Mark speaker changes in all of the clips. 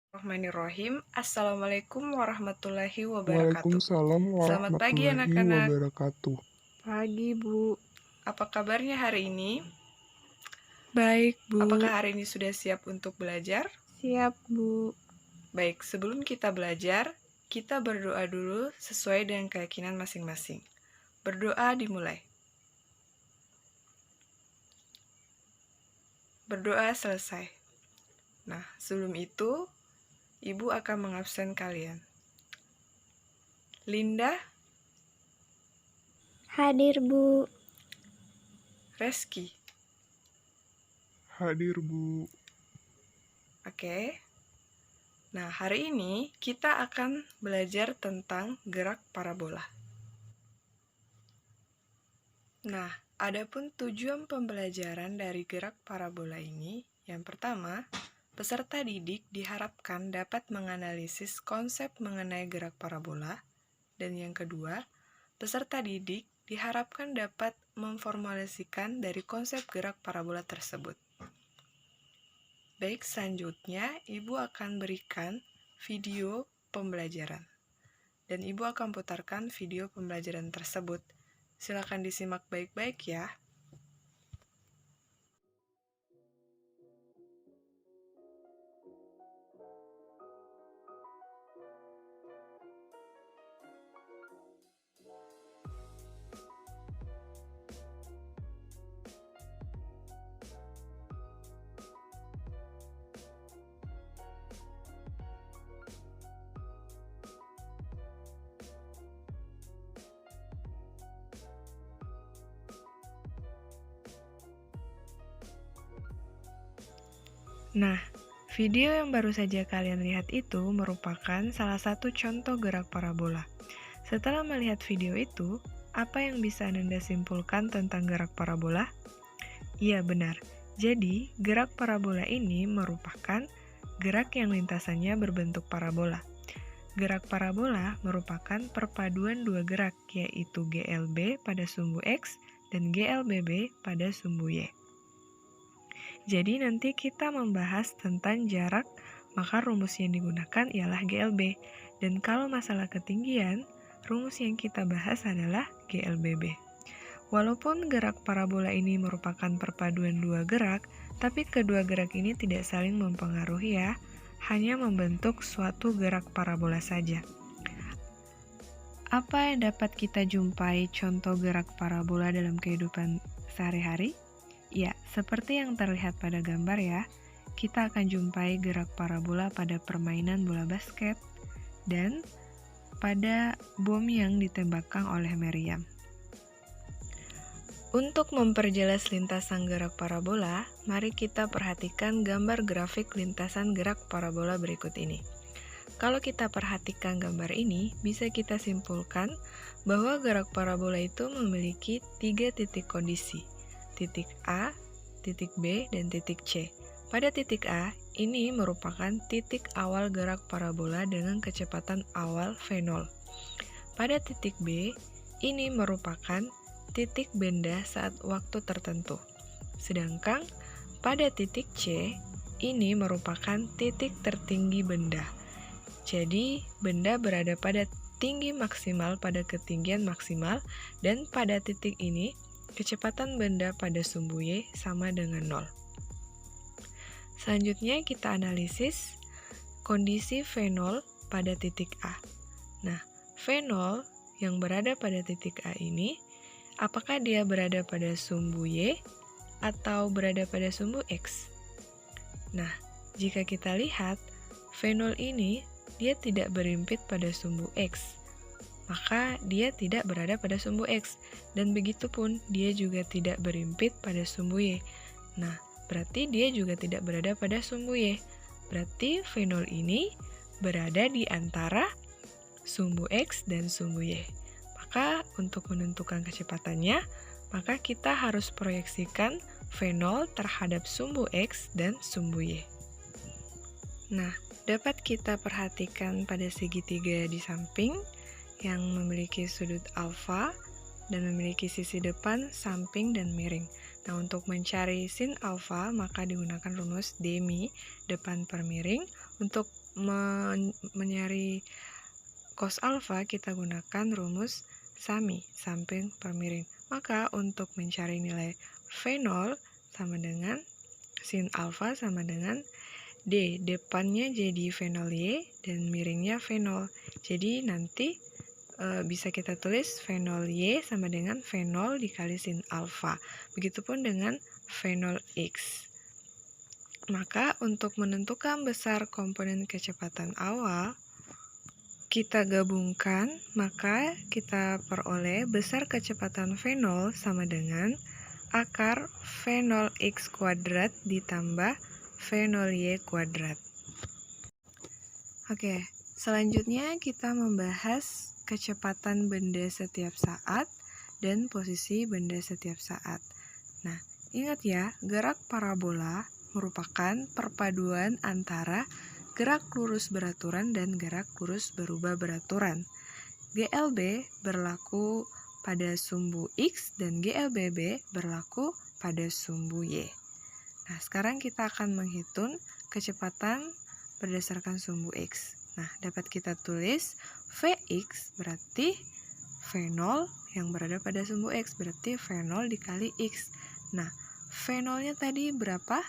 Speaker 1: Bismillahirrahmanirrahim. Assalamualaikum warahmatullahi wabarakatuh.
Speaker 2: Waalaikumsalam
Speaker 1: Selamat pagi
Speaker 2: warahmatullahi
Speaker 1: anak-anak.
Speaker 2: wabarakatuh.
Speaker 3: Pagi, Bu.
Speaker 1: Apa kabarnya hari ini?
Speaker 3: Baik, Bu.
Speaker 1: Apakah hari ini sudah siap untuk belajar?
Speaker 3: Siap, Bu.
Speaker 1: Baik, sebelum kita belajar, kita berdoa dulu sesuai dengan keyakinan masing-masing. Berdoa dimulai. Berdoa selesai. Nah, sebelum itu, Ibu akan mengabsen kalian. Linda,
Speaker 4: Hadir, Bu.
Speaker 1: Reski.
Speaker 2: Hadir, Bu.
Speaker 1: Oke. Nah, hari ini kita akan belajar tentang gerak parabola. Nah, adapun tujuan pembelajaran dari gerak parabola ini, yang pertama, peserta didik diharapkan dapat menganalisis konsep mengenai gerak parabola, dan yang kedua, peserta didik diharapkan dapat memformulasikan dari konsep gerak parabola tersebut. Baik, selanjutnya Ibu akan berikan video pembelajaran. Dan Ibu akan putarkan video pembelajaran tersebut. Silakan disimak baik-baik ya. Nah, video yang baru saja kalian lihat itu merupakan salah satu contoh gerak parabola. Setelah melihat video itu, apa yang bisa Anda simpulkan tentang gerak parabola? Iya, benar. Jadi, gerak parabola ini merupakan gerak yang lintasannya berbentuk parabola. Gerak parabola merupakan perpaduan dua gerak, yaitu GLB pada sumbu X dan GLBB pada sumbu Y. Jadi nanti kita membahas tentang jarak, maka rumus yang digunakan ialah GLB. Dan kalau masalah ketinggian, rumus yang kita bahas adalah GLBB. Walaupun gerak parabola ini merupakan perpaduan dua gerak, tapi kedua gerak ini tidak saling mempengaruhi ya, hanya membentuk suatu gerak parabola saja. Apa yang dapat kita jumpai contoh gerak parabola dalam kehidupan sehari-hari? Ya, seperti yang terlihat pada gambar ya, kita akan jumpai gerak parabola pada permainan bola basket dan pada bom yang ditembakkan oleh Meriam. Untuk memperjelas lintasan gerak parabola, mari kita perhatikan gambar grafik lintasan gerak parabola berikut ini. Kalau kita perhatikan gambar ini, bisa kita simpulkan bahwa gerak parabola itu memiliki 3 titik kondisi. Titik A, titik B, dan titik C. Pada titik A, ini merupakan titik awal gerak parabola dengan kecepatan awal V0. Pada titik B, ini merupakan titik benda saat waktu tertentu. Sedangkan pada titik C, ini merupakan titik tertinggi benda. Jadi, benda berada pada tinggi maksimal pada ketinggian maksimal, dan pada titik ini, kecepatan benda pada sumbu Y sama dengan 0. Selanjutnya kita analisis kondisi V0 pada titik A. Nah, V0 yang berada pada titik A ini, apakah dia berada pada sumbu Y atau berada pada sumbu X? Nah, jika kita lihat, V0 ini dia tidak berimpit pada sumbu X, maka dia tidak berada pada sumbu X, dan begitupun dia juga tidak berimpit pada sumbu Y. Nah, berarti dia juga tidak berada pada sumbu Y. Berarti V0 ini berada di antara sumbu X dan sumbu Y. Maka untuk menentukan kecepatannya, maka kita harus proyeksikan V0 terhadap sumbu X dan sumbu Y. Nah, dapat kita perhatikan pada segitiga di samping yang memiliki sudut alfa dan memiliki sisi depan, samping, dan miring. Nah, untuk mencari sin alfa, maka digunakan rumus D mi, depan per miring. Untuk mencari cos alfa, kita gunakan rumus SAMI, samping per miring. Maka untuk mencari nilai V0 sama dengan sin alfa sama dengan D. Depannya jadi V0Y dan miringnya V0. Jadi nanti bisa kita tulis V0Y sama dengan V0 dikali sin alfa. Begitupun dengan V0X. Maka untuk menentukan besar komponen kecepatan awal, kita gabungkan, maka kita peroleh besar kecepatan V0 sama dengan akar V0x kuadrat ditambah V0y kuadrat. Oke, selanjutnya kita membahas kecepatan benda setiap saat dan posisi benda setiap saat. Nah, ingat ya, gerak parabola merupakan perpaduan antara gerak lurus beraturan dan gerak lurus berubah beraturan. GLB berlaku pada sumbu X dan GLBB berlaku pada sumbu Y. Nah, sekarang kita akan menghitung kecepatan berdasarkan sumbu X. Nah, dapat kita tulis Vx berarti V0 yang berada pada sumbu X, berarti V0 dikali X. Nah, V0-nya tadi berapa?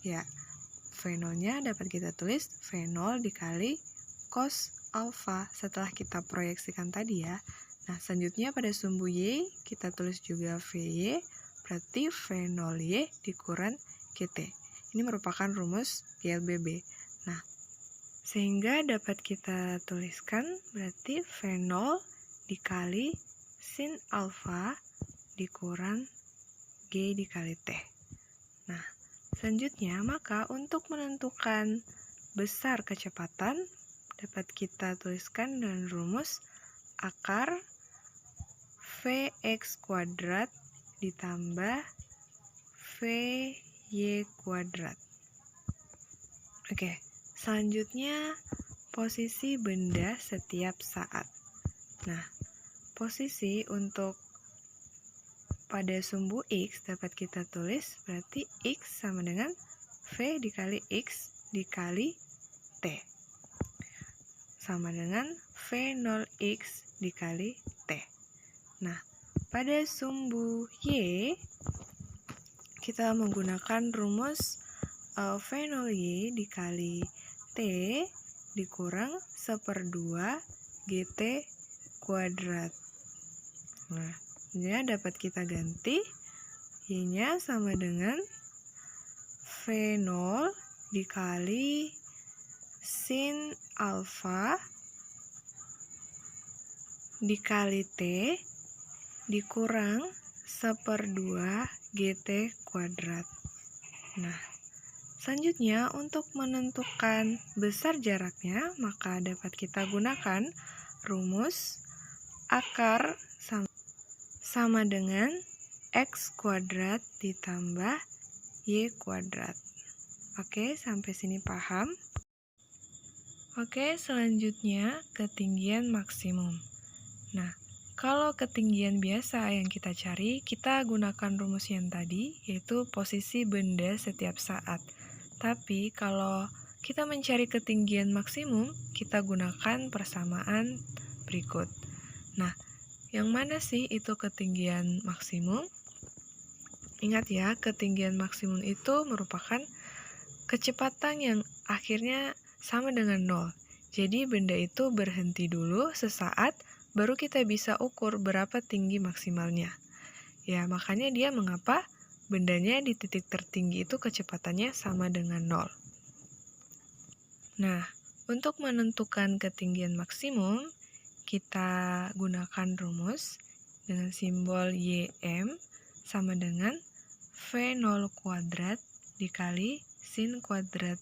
Speaker 1: Ya, V0-nya dapat kita tulis V0 dikali cos alfa setelah kita proyeksikan tadi ya. Nah, selanjutnya pada sumbu Y, kita tulis juga VY, berarti V0Y dikurang GT. Ini merupakan rumus GLBB. Nah, sehingga dapat kita tuliskan berarti V0 dikali sin alfa dikurang G dikali T. Nah, selanjutnya, maka untuk menentukan besar kecepatan, dapat kita tuliskan dengan rumus akar Vx kuadrat ditambah Vy kuadrat. Oke, selanjutnya posisi benda setiap saat. Nah, posisi untuk pada sumbu X dapat kita tulis berarti X sama dengan V dikali X dikali T. Sama dengan V0X dikali T. Nah, pada sumbu Y, kita menggunakan rumus V0Y dikali T dikurang 1/2 GT kuadrat. Nah, ya, dapat kita ganti Y-nya sama dengan V0 dikali sin alfa dikali T dikurang 1/2 GT kuadrat. Nah, selanjutnya untuk menentukan besar jaraknya, maka dapat kita gunakan rumus akar sama dengan X kuadrat ditambah Y kuadrat. Oke, sampai sini paham? Oke, selanjutnya ketinggian maksimum. Nah, kalau ketinggian biasa yang kita cari, kita gunakan rumus yang tadi, yaitu posisi benda setiap saat. Tapi kalau kita mencari ketinggian maksimum, kita gunakan persamaan berikut. Nah, yang mana sih itu ketinggian maksimum? Ingat ya, ketinggian maksimum itu merupakan kecepatan yang akhirnya sama dengan 0. Jadi benda itu berhenti dulu sesaat, baru kita bisa ukur berapa tinggi maksimalnya. Ya, makanya dia mengapa bendanya di titik tertinggi itu kecepatannya sama dengan 0. Nah, untuk menentukan ketinggian maksimum, kita gunakan rumus dengan simbol YM sama dengan V0 kuadrat dikali sin kuadrat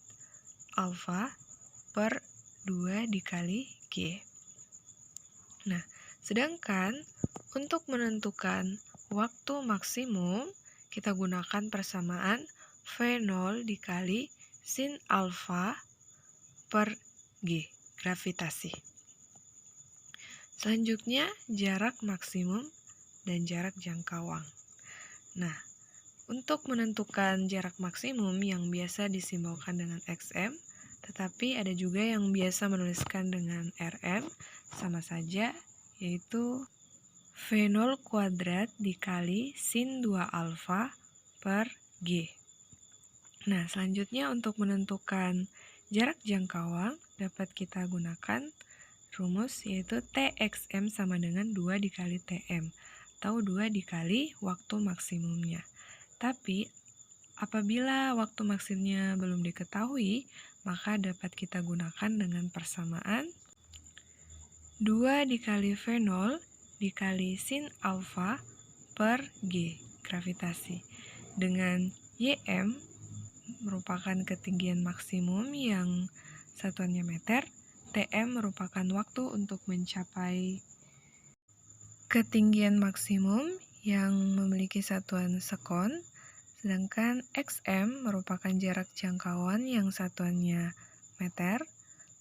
Speaker 1: alfa per 2 dikali G. Nah, sedangkan untuk menentukan waktu maksimum, kita gunakan persamaan V0 dikali sin alfa per G, gravitasi. Selanjutnya, jarak maksimum dan jarak jangkauan. Nah, untuk menentukan jarak maksimum yang biasa disimbolkan dengan XM, Tetapi ada juga yang biasa menuliskan dengan RM, sama saja, yaitu V0 kuadrat dikali sin 2 alfa per G. Nah, selanjutnya untuk menentukan jarak jangkauan dapat kita gunakan rumus yaitu TXM sama dengan 2 dikali TM atau 2 dikali waktu maksimumnya. Tapi apabila waktu maksimumnya belum diketahui, maka dapat kita gunakan dengan persamaan 2 dikali V0 dikali sin alfa per G, gravitasi. Dengan YM merupakan ketinggian maksimum yang satuannya meter, TM merupakan waktu untuk mencapai ketinggian maksimum yang memiliki satuan sekon, sedangkan XM merupakan jarak jangkauan yang satuannya meter,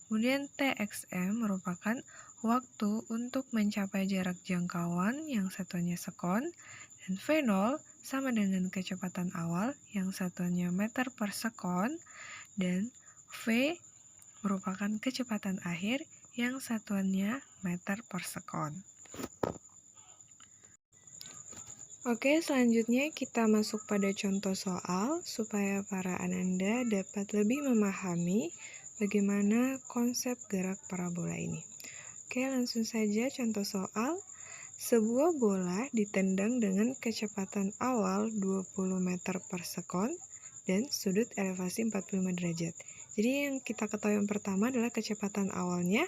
Speaker 1: kemudian TXM merupakan waktu untuk mencapai jarak jangkauan yang satuannya sekon, dan V0 sama dengan kecepatan awal yang satuannya meter per sekon, dan V merupakan kecepatan akhir yang satuannya meter per sekon. Oke, selanjutnya kita masuk pada contoh soal supaya para ananda dapat lebih memahami bagaimana konsep gerak parabola ini. Oke, langsung saja contoh soal. Sebuah bola ditendang dengan kecepatan awal 20 meter per sekon dan sudut elevasi 45 derajat. Jadi yang kita ketahui yang pertama adalah kecepatan awalnya,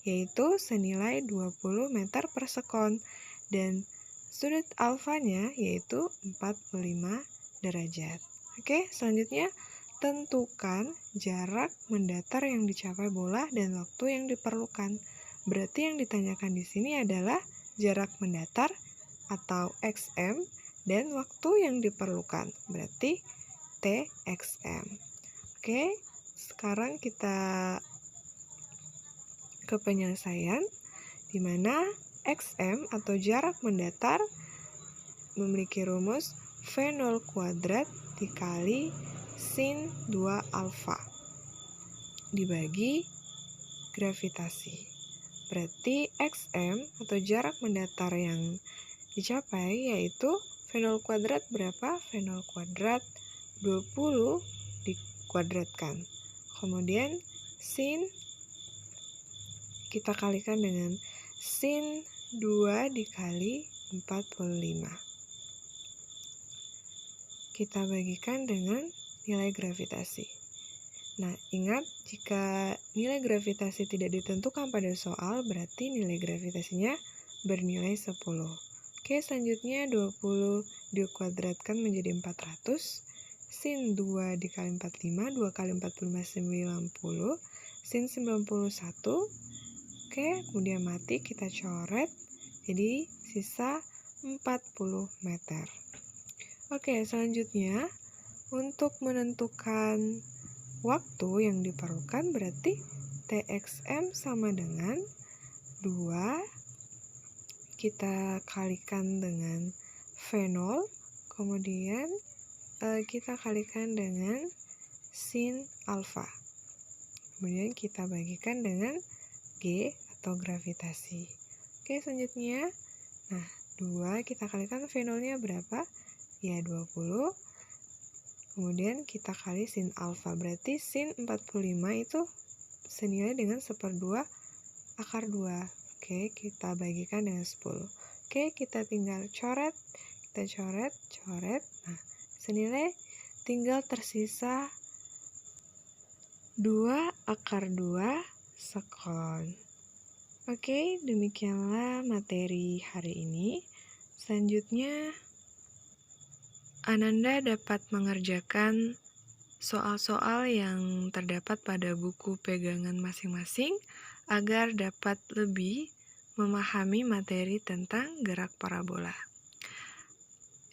Speaker 1: yaitu senilai 20 meter per sekon, dan sudut alfanya yaitu 45 derajat. Oke, selanjutnya tentukan jarak mendatar yang dicapai bola dan waktu yang diperlukan. Berarti yang ditanyakan di sini adalah jarak mendatar atau XM dan waktu yang diperlukan. Berarti TXM. Oke, sekarang kita ke penyelesaian di mana XM atau jarak mendatar memiliki rumus V0 kuadrat dikali sin 2 alfa dibagi gravitasi. Berarti XM atau jarak mendatar yang dicapai yaitu V0 kuadrat berapa? V0 kuadrat 20 dikuadratkan. Kemudian sin kita kalikan dengan sin 2 dikali 45. Kita bagikan dengan nilai gravitasi. Nah, ingat jika nilai gravitasi tidak ditentukan pada soal, berarti nilai gravitasinya bernilai 10. Oke, selanjutnya 20 dikuadratkan menjadi 400. Sin 2 dikali 45, 2 kali 45 90. Sin 91. Oke, kemudian mati kita coret. Jadi sisa 40 meter. Oke, selanjutnya untuk menentukan waktu yang diperlukan berarti TXM sama dengan 2 kita kalikan dengan V0, kemudian kita kalikan dengan sin alfa. Kemudian kita bagikan dengan G atau gravitasi. Oke, selanjutnya, nah 2 kita kalikan V0-nya berapa? Ya 20. Kemudian kita kali sin alfa, berarti sin 45 itu senilai dengan 1/2 akar 2. Oke, kita bagikan dengan 10. Oke, kita tinggal coret. Kita coret. Nah, senilai tinggal tersisa 2 akar 2 sekon. Oke, demikianlah materi hari ini. Selanjutnya, Ananda dapat mengerjakan soal-soal yang terdapat pada buku pegangan masing-masing agar dapat lebih memahami materi tentang gerak parabola.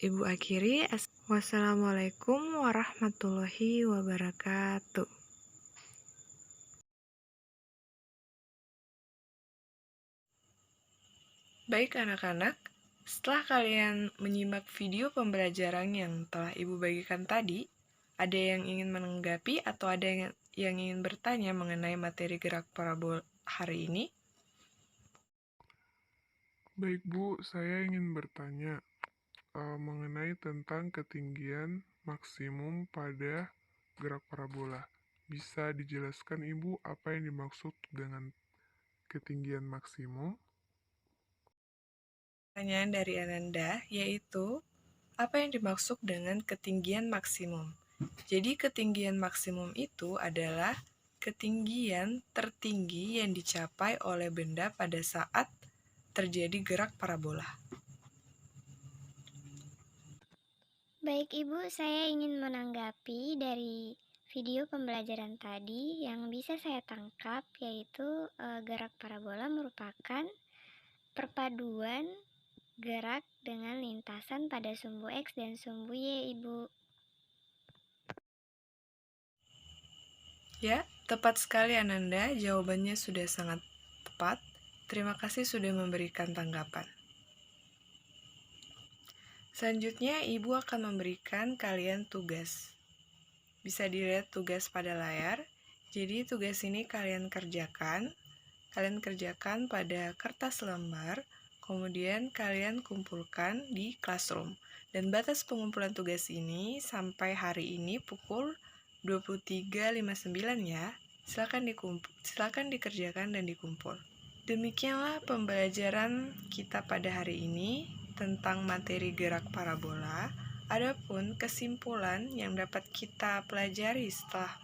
Speaker 1: Ibu akhiri, wassalamualaikum warahmatullahi wabarakatuh. Baik anak-anak, setelah kalian menyimak video pembelajaran yang telah Ibu bagikan tadi, ada yang ingin menanggapi atau ada yang ingin bertanya mengenai materi gerak parabola hari ini?
Speaker 2: Baik Bu, saya ingin bertanya mengenai tentang ketinggian maksimum pada gerak parabola. Bisa dijelaskan Ibu apa yang dimaksud dengan ketinggian maksimum?
Speaker 1: Pertanyaan dari Ananda yaitu, apa yang dimaksud dengan ketinggian maksimum? Jadi ketinggian maksimum itu adalah ketinggian tertinggi yang dicapai oleh benda pada saat terjadi gerak parabola.
Speaker 4: Baik Ibu, saya ingin menanggapi dari video pembelajaran tadi yang bisa saya tangkap yaitu gerak parabola merupakan perpaduan gerak dengan lintasan pada sumbu X dan sumbu Y, Ibu.
Speaker 1: Ya, tepat sekali Ananda, jawabannya sudah sangat tepat. Terima kasih sudah memberikan tanggapan. Selanjutnya, Ibu akan memberikan kalian tugas. Bisa dilihat tugas pada layar. Jadi tugas ini kalian kerjakan pada kertas lembar, kemudian kalian kumpulkan di classroom. Dan batas pengumpulan tugas ini sampai hari ini pukul 23.59 ya. Silakan dikerjakan dan dikumpul. Demikianlah pembelajaran kita pada hari ini tentang materi gerak parabola. Adapun kesimpulan yang dapat kita pelajari setelah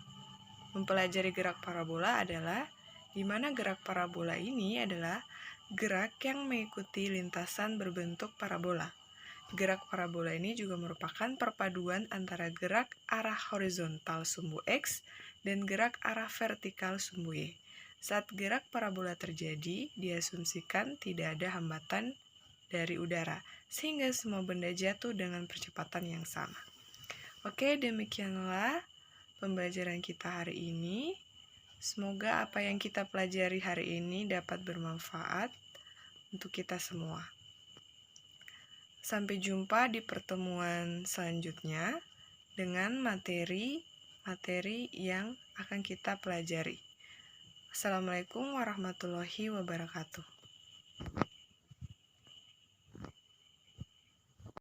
Speaker 1: mempelajari gerak parabola adalah di mana gerak parabola ini adalah gerak yang mengikuti lintasan berbentuk parabola. Gerak parabola ini juga merupakan perpaduan antara gerak arah horizontal sumbu X dan gerak arah vertikal sumbu Y. Saat gerak parabola terjadi, diasumsikan tidak ada hambatan dari udara, sehingga semua benda jatuh dengan percepatan yang sama. Oke, demikianlah pembelajaran kita hari ini. Semoga apa yang kita pelajari hari ini dapat bermanfaat untuk kita semua. Sampai jumpa di pertemuan selanjutnya dengan materi yang akan kita pelajari. Assalamualaikum warahmatullahi wabarakatuh.